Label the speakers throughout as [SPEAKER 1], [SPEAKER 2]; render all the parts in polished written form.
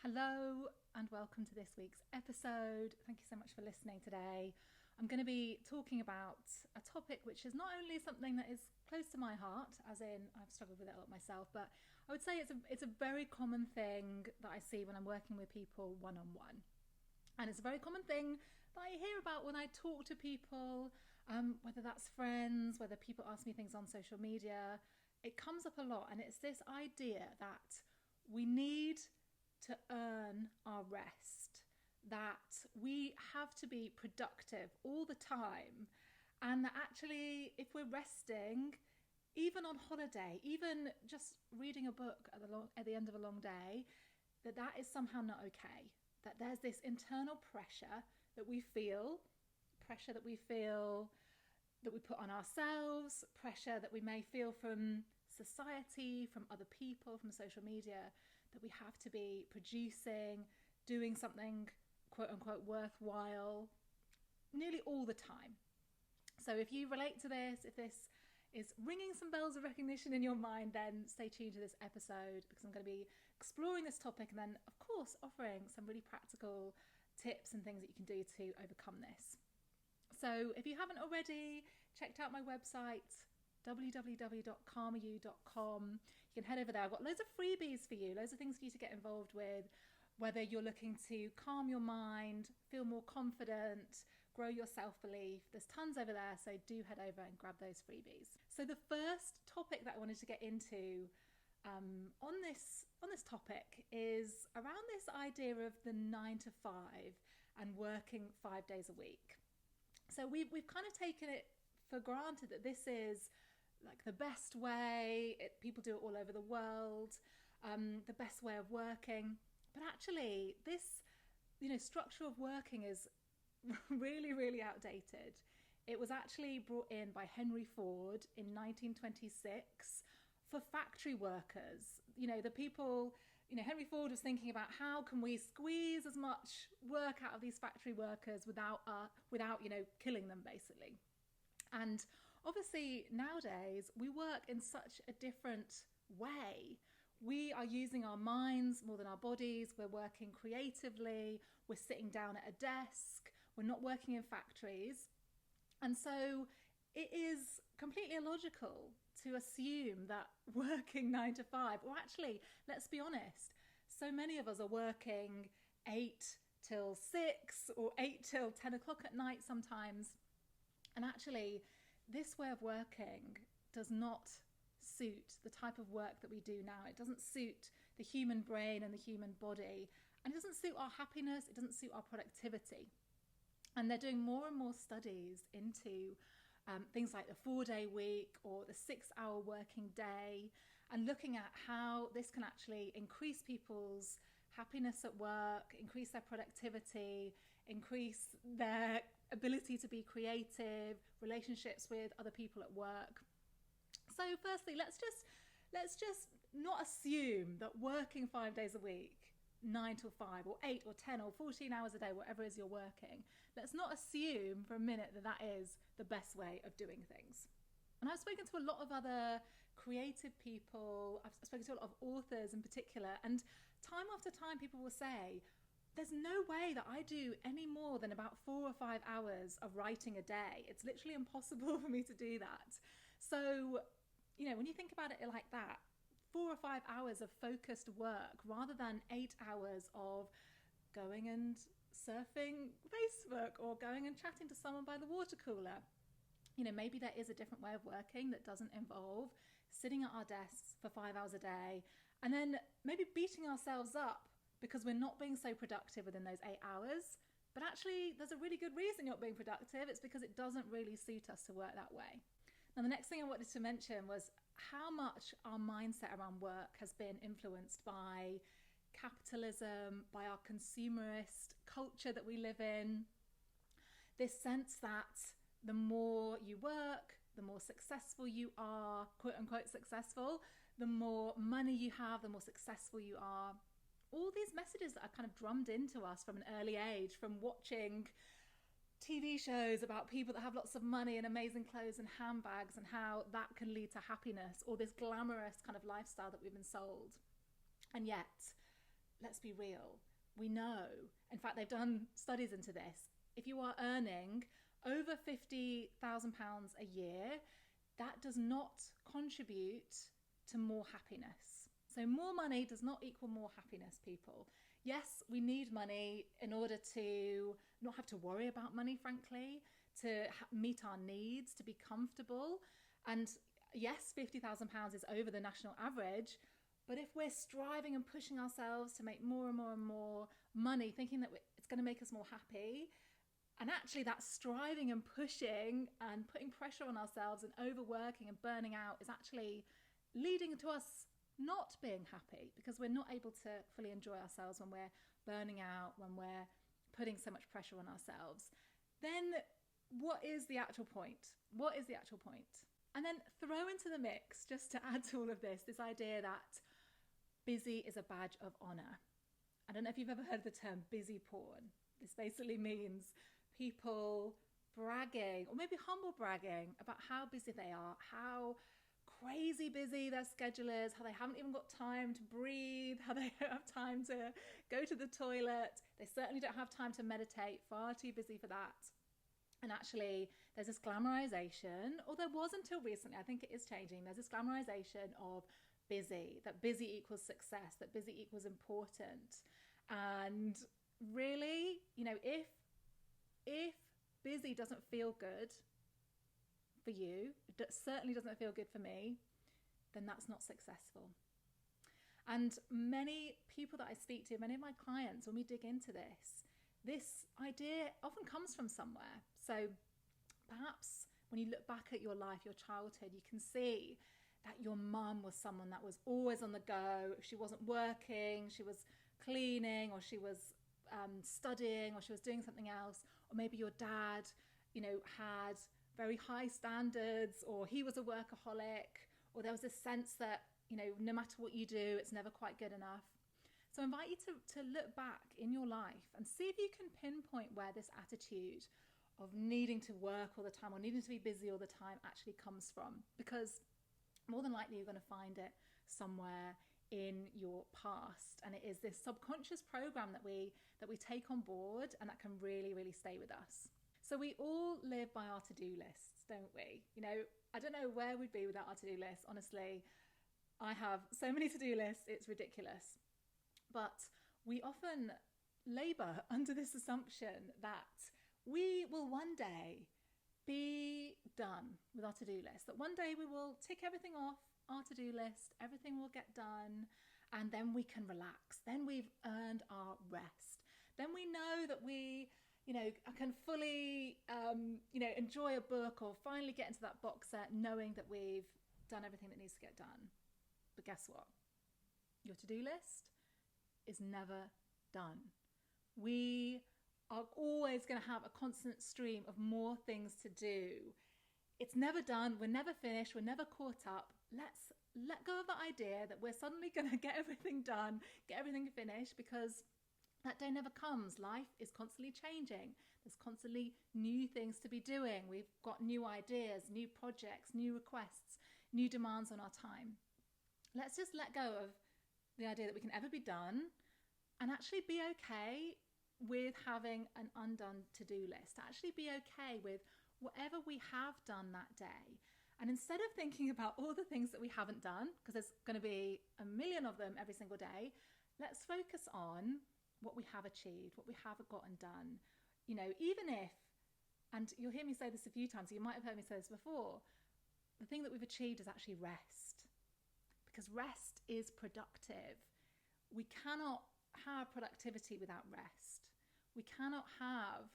[SPEAKER 1] Hello and welcome to this week's episode. Thank you so much for listening today. I'm going to be talking about a topic which is not only something that is close to my heart, as in I've struggled with it a lot myself, but I would say it's a very common thing that I see when I'm working with people one-on-one. And it's a very common thing that I hear about when I talk to people, whether that's friends, whether people ask me things on social media. It comes up a lot, and it's this idea that we need to earn our rest, that we have to be productive all the time, and that actually if we're resting, even on holiday, even just reading a book at the end of a long day, that is somehow not okay. That there's this internal pressure that we feel that we put on ourselves, pressure that we may feel from society, from other people, from social media, that we have to be producing, doing something quote unquote worthwhile nearly all the time. So if you relate to this, if this is ringing some bells of recognition in your mind, then stay tuned to this episode, because I'm going to be exploring this topic and then of course offering some really practical tips and things that you can do to overcome this. So if you haven't already checked out my website, www.calmeryou.com, you can head over there. I've got loads of freebies for you, loads of things for you to get involved with, whether you're looking to calm your mind, feel more confident, grow your self-belief. There's tons over there, so do head over and grab those freebies. So the first topic that I wanted to get into on this topic is around this idea of the 9 to 5 and working 5 days a week. So we've kind of taken it for granted that this is like the best way. People do it all over the world, the best way of working. But actually, this structure of working is really, really outdated. It was actually brought in by Henry Ford in 1926 for factory workers. The people, Henry Ford was thinking about how can we squeeze as much work out of these factory workers without killing them, basically. And obviously nowadays we work in such a different way. We are using our minds more than our bodies. We're working creatively. We're sitting down at a desk. We're not working in factories. And so it is completely illogical to assume that working 9 to 5, or actually, let's be honest, so many of us are working 8 till 6 or 8 till 10 o'clock at night sometimes. And actually, this way of working does not suit the type of work that we do now. It doesn't suit the human brain and the human body, and it doesn't suit our happiness. It doesn't suit our productivity. And they're doing more and more studies into things like the 4-day week or the 6-hour working day, and looking at how this can actually increase people's happiness at work, increase their productivity, increase their ability to be creative, relationships with other people at work. So firstly, let's just not assume that working 5 days a week, 9 till 5 or 8 or 10 or 14 hours a day, whatever it is you're working, let's not assume for a minute that is the best way of doing things. And I've spoken to a lot of other creative people, I've spoken to a lot of authors in particular, and time after time people will say, there's no way that I do any more than about 4 or 5 hours of writing a day. It's literally impossible for me to do that. So, when you think about it like that, 4 or 5 hours of focused work rather than 8 hours of going and surfing Facebook or going and chatting to someone by the water cooler. Maybe there is a different way of working that doesn't involve sitting at our desks for 5 hours a day and then maybe beating ourselves up because we're not being so productive within those 8 hours. But actually, there's a really good reason you're not being productive. It's because it doesn't really suit us to work that way. Now, the next thing I wanted to mention was how much our mindset around work has been influenced by capitalism, by our consumerist culture that we live in. This sense that the more you work, the more successful you are, quote unquote successful, the more money you have, the more successful you are. All these messages that are kind of drummed into us from an early age, from watching TV shows about people that have lots of money and amazing clothes and handbags and how that can lead to happiness, or this glamorous kind of lifestyle that we've been sold. And yet, let's be real. We know, in fact, they've done studies into this. If you are earning over £50,000 a year, that does not contribute to more happiness. So more money does not equal more happiness, people. Yes, we need money in order to not have to worry about money, frankly, to meet our needs, to be comfortable. And yes, £50,000 is over the national average. But if we're striving and pushing ourselves to make more and more and more money, thinking that it's going to make us more happy, and actually that striving and pushing and putting pressure on ourselves and overworking and burning out is actually leading to us not being happy, because we're not able to fully enjoy ourselves when we're burning out, when we're putting so much pressure on ourselves, then what is the actual point? What is the actual point? And then throw into the mix, just to add to all of this idea that busy is a badge of honor. I don't know if you've ever heard the term busy porn. This basically means people bragging, or maybe humble bragging, about how busy they are, how crazy busy their schedule is, how they haven't even got time to breathe, how they don't have time to go to the toilet. They certainly don't have time to meditate, far too busy for that. And actually, there's this glamorization, or there was until recently, I think it is changing, there's this glamorization of busy, that busy equals success, that busy equals important. And really, if busy doesn't feel good for you, it certainly doesn't feel good for me, then that's not successful. And many people that I speak to, many of my clients, when we dig into this idea often comes from somewhere. So perhaps when you look back at your life, your childhood, you can see that your mum was someone that was always on the go. If she wasn't working, she was cleaning, or she was studying, or she was doing something else. Or maybe your dad, had very high standards, or he was a workaholic, or there was this sense that, no matter what you do, it's never quite good enough. So I invite you to look back in your life and see if you can pinpoint where this attitude of needing to work all the time, or needing to be busy all the time, actually comes from. Because more than likely you're going to find it somewhere in your past, and it is this subconscious program that we take on board, and that can really, really stay with us. So we all live by our to-do lists, don't we? I don't know where we'd be without our to-do lists. Honestly, I have so many to-do lists, it's ridiculous. But we often labor under this assumption that we will one day be done with our to-do list, that one day we will tick everything off our to-do list, everything will get done, and then we can relax. Then we've earned our rest. Then we know that we, can fully, enjoy a book, or finally get into that box set knowing that we've done everything that needs to get done. But guess what? Your to-do list is never done. We are always going to have a constant stream of more things to do. It's never done. We're never finished. We're never caught up. Let's let go of the idea that we're suddenly going to get everything done, get everything finished, because that day never comes. Life is constantly changing. There's constantly new things to be doing. We've got new ideas, new projects, new requests, new demands on our time. Let's just let go of the idea that we can ever be done, and actually be okay with having an undone to-do list. Actually be okay with whatever we have done that day. And instead of thinking about all the things that we haven't done, because there's going to be a million of them every single day, let's focus on what we have achieved, what we have gotten done. Even if, and you'll hear me say this a few times, you might have heard me say this before, the thing that we've achieved is actually rest. Because rest is productive. We cannot have productivity without rest. We cannot have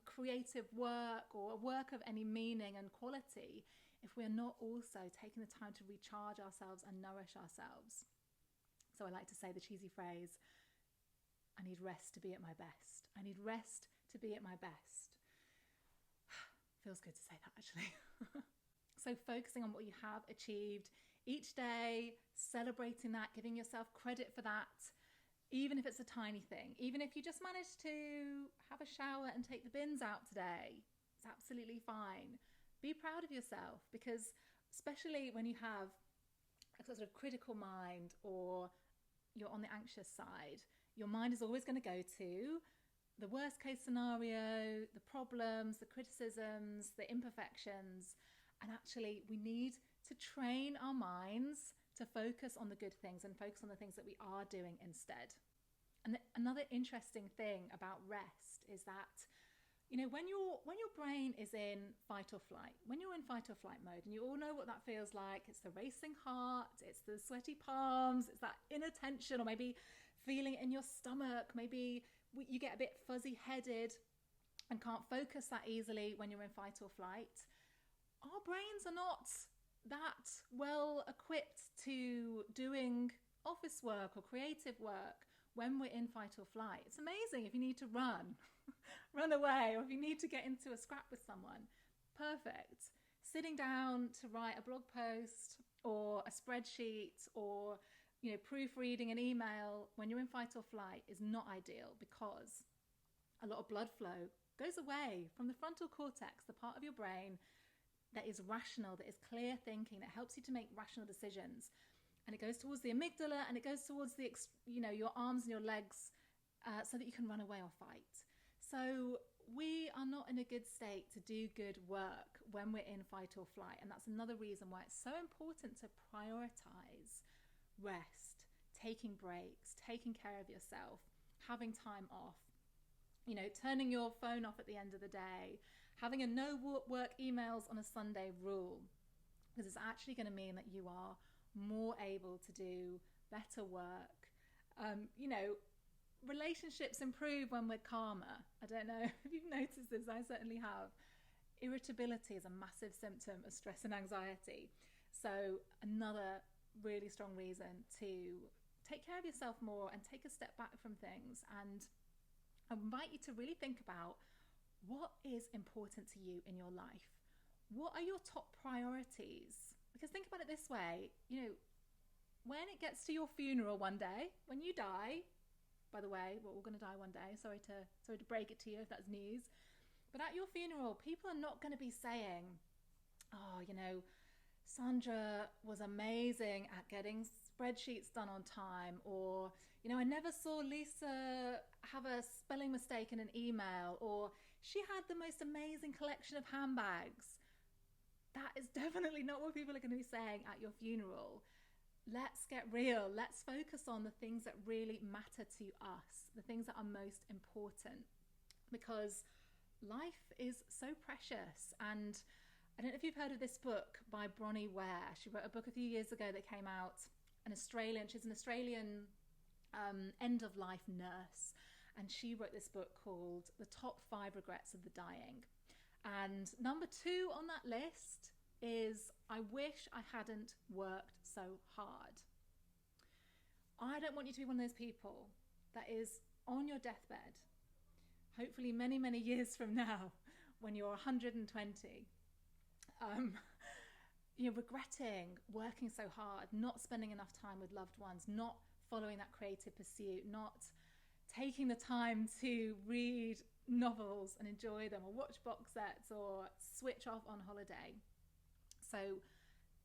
[SPEAKER 1] creative work, or work of any meaning and quality, if we're not also taking the time to recharge ourselves and nourish ourselves. So I like to say the cheesy phrase, I need rest to be at my best. I need rest to be at my best. Feels good to say that, actually. So focusing on what you have achieved each day, celebrating that, giving yourself credit for that, even if it's a tiny thing. Even if you just managed to have a shower and take the bins out today, it's absolutely fine. Be proud of yourself, because especially when you have a sort of critical mind, or you're on the anxious side, your mind is always going to go to the worst case scenario, the problems, the criticisms, the imperfections. And actually, we need to train our minds to focus on the good things and focus on the things that we are doing instead. And another interesting thing about rest is that, when your brain is in fight or flight, when you're in fight or flight mode, and you all know what that feels like, it's the racing heart, it's the sweaty palms, it's that inner tension, or maybe feeling it in your stomach, maybe you get a bit fuzzy-headed and can't focus that easily when you're in fight or flight. Our brains are not that well equipped to doing office work or creative work when we're in fight or flight. It's amazing if you need to run away, or if you need to get into a scrap with someone. Perfect. Sitting down to write a blog post or a spreadsheet, or proofreading an email when you're in fight or flight is not ideal, because a lot of blood flow goes away from the frontal cortex, the part of your brain that is rational, that is clear thinking, that helps you to make rational decisions. And it goes towards the amygdala, and it goes towards the, your arms and your legs, so that you can run away or fight. So we are not in a good state to do good work when we're in fight or flight. And that's another reason why it's so important to prioritize rest, taking breaks, taking care of yourself, having time off, turning your phone off at the end of the day, having a no work emails on a Sunday rule, because it's actually going to mean that you are more able to do better work. Relationships improve when we're calmer. I don't know if you've noticed this, I certainly have. Irritability is a massive symptom of stress and anxiety. So another really strong reason to take care of yourself more and take a step back from things. And I invite you to really think about, what is important to you in your life? What are your top priorities? Because think about it this way, when it gets to your funeral one day, when you die, by the way, we're all going to die one day. Sorry to break it to you if that's news. But at your funeral, people are not going to be saying, oh, Sandra was amazing at getting spreadsheets done on time, or, I never saw Lisa have a spelling mistake in an email, or she had the most amazing collection of handbags. That is definitely not what people are going to be saying at your funeral. Let's get real. Let's focus on the things that really matter to us, the things that are most important, because life is so precious. And I don't know if you've heard of this book by Bronnie Ware. She wrote a book a few years ago that came out, she's an Australian end-of-life nurse. And she wrote this book called The Top 5 Regrets of the Dying. And number 2 on that list is, I wish I hadn't worked so hard. I don't want you to be one of those people that is on your deathbed, hopefully many, many years from now, when you're 120, regretting working so hard, not spending enough time with loved ones, not following that creative pursuit, not taking the time to read novels and enjoy them, or watch box sets, or switch off on holiday. So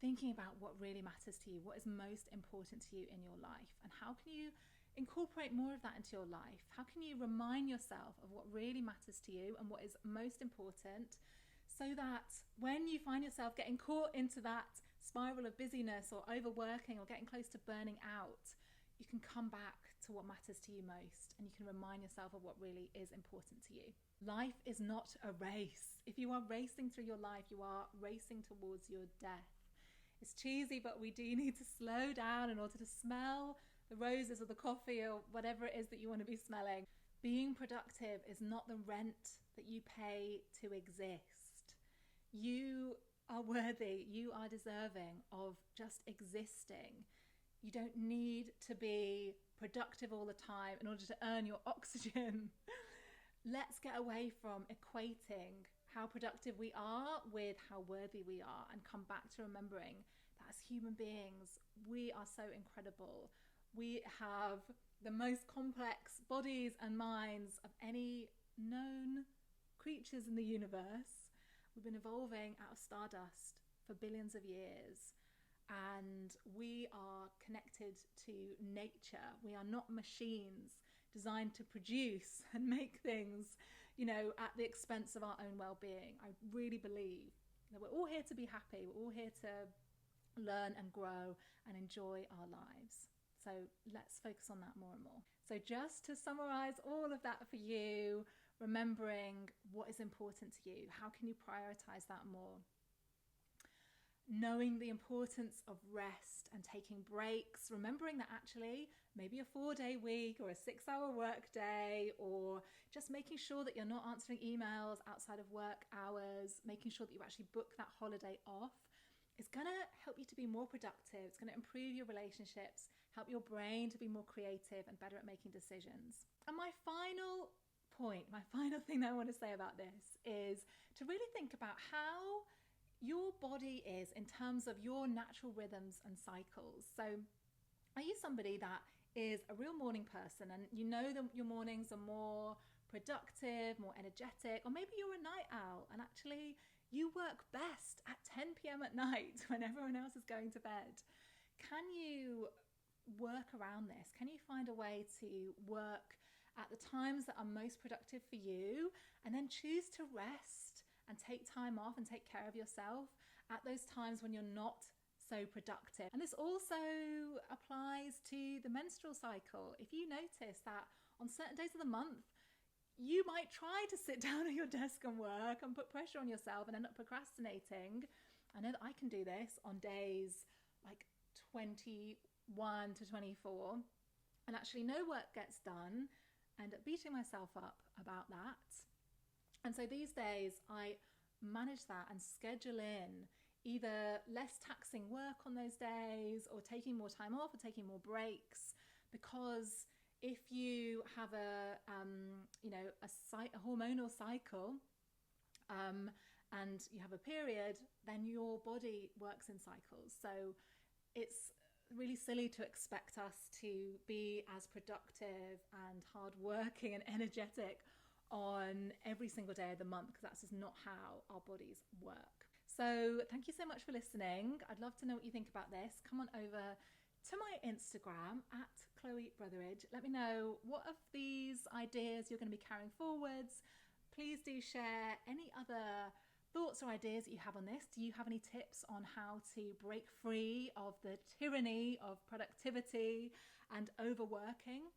[SPEAKER 1] thinking about what really matters to you, what is most important to you in your life, and how can you incorporate more of that into your life? How can you remind yourself of what really matters to you and what is most important, so that when you find yourself getting caught into that spiral of busyness or overworking or getting close to burning out, you can come back to what matters to you most, and you can remind yourself of what really is important to you. Life is not a race. If you are racing through your life, you are racing towards your death. It's cheesy, but we do need to slow down in order to smell the roses or the coffee or whatever it is that you want to be smelling. Being productive is not the rent that you pay to exist. You are worthy. You are deserving of just existing. You don't need to be productive all the time in order to earn your oxygen. Let's get away from equating how productive we are with how worthy we are, and come back to remembering that as human beings, we are so incredible. We have the most complex bodies and minds of any known creatures in the universe. We've been evolving out of stardust for billions of years. and we are connected to nature. We are not machines designed to produce and make things, at the expense of our own well-being. I really believe that we're all here to be happy. We're all here to learn and grow and enjoy our lives. So let's focus on that more and more. So just to summarize all of that for you, remembering what is important to you, how can you prioritize that more? Knowing the importance of rest and taking breaks, remembering that actually maybe a 4-day week or a 6-hour work day, or just making sure that you're not answering emails outside of work hours, making sure that you actually book that holiday off, is going to help you to be more productive. It's going to improve your relationships, help your brain to be more creative and better at making decisions. And my final point, my final thing that I want to say about this is to really think about how your body is in terms of your natural rhythms and cycles. So are you somebody that is a real morning person, and you know that your mornings are more productive, more energetic, or maybe you're a night owl and actually you work best at 10 p.m. at night when everyone else is going to bed? Can you work around this? Can you find a way to work at the times that are most productive for you, and then choose to rest and take time off and take care of yourself at those times when you're not so productive? And this also applies to the menstrual cycle. If you notice that on certain days of the month, you might try to sit down at your desk and work and put pressure on yourself and end up procrastinating. I know that I can do this on days like 21 to 24, and actually no work gets done, end up beating myself up about that. And so these days I manage that and schedule in either less taxing work on those days, or taking more time off, or taking more breaks. Because if you have a hormonal cycle, and you have a period, then your body works in cycles. So it's really silly to expect us to be as productive and hardworking and energetic on every single day of the month, because that's just not how our bodies work. So thank you so much for listening. I'd love to know what you think about this. Come on over to my Instagram at Chloe Brotheridge. Let me know what of these ideas you're going to be carrying forwards. Please do share any other thoughts or ideas that you have on this. Do you have any tips on how to break free of the tyranny of productivity and overworking?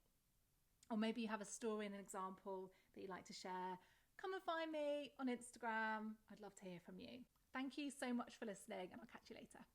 [SPEAKER 1] Or maybe you have a story and an example that you'd like to share. Come and find me on Instagram. I'd love to hear from you. Thank you so much for listening, and I'll catch you later.